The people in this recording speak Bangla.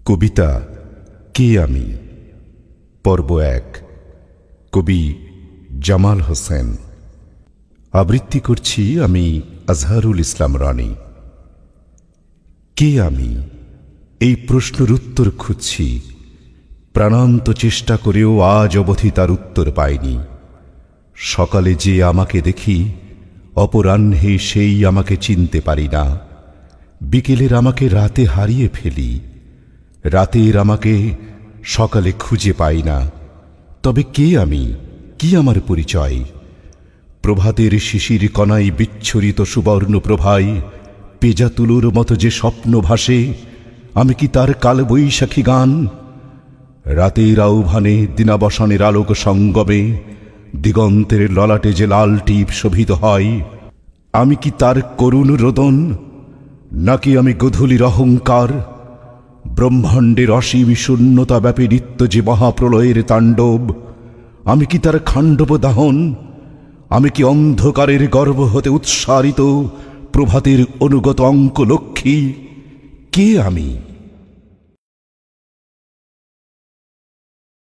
কবিতা কে আমি, পর্ব ১। কবি জামাল হোসেন। আবৃত্তি করছি আমি আজহারুল ইসলাম রানী। কে আমি, এই প্রশ্নের উত্তর খুঁজছি, প্রাণান্ত চেষ্টা করেও আজ অবধি তার উত্তর পাইনি। সকালে যে আমাকে দেখি, অপরাহ্নে সেই আমাকে চিনতে পারি না। বিকেলের আমাকে রাতে হারিয়ে ফেলি, রাতের আমাকে সকালে খুঁজে পাই না। তবে কে আমি, কি আমার পরিচয়? প্রভাতের শিশির কণায় বিচ্ছুরিত সুবর্ণ প্রভায় পেজা তুলোর মতো যে স্বপ্ন ভাসে, আমি কি তার কালবৈশাখী গান? রাতের আহ্বানে দিনাবসানের আলোক সঙ্গমে দিগন্তের ললাটে যে লাল টিপ শোভিত হয়, আমি কি তার করুণ রোদন? নাকি আমি গধূলির অহংকার? ব্রহ্মাণ্ডের অসীম শূন্যতা ব্যাপী নিত্য যে মহাপ্রলয়ের তাণ্ডব, আমি কি তার খাণ্ডব দাহন? আমি কি অন্ধকারের গর্ভ হতে উৎসারিত প্রভাতের অনুগত অঙ্কলক্ষ্মী? কে আমি?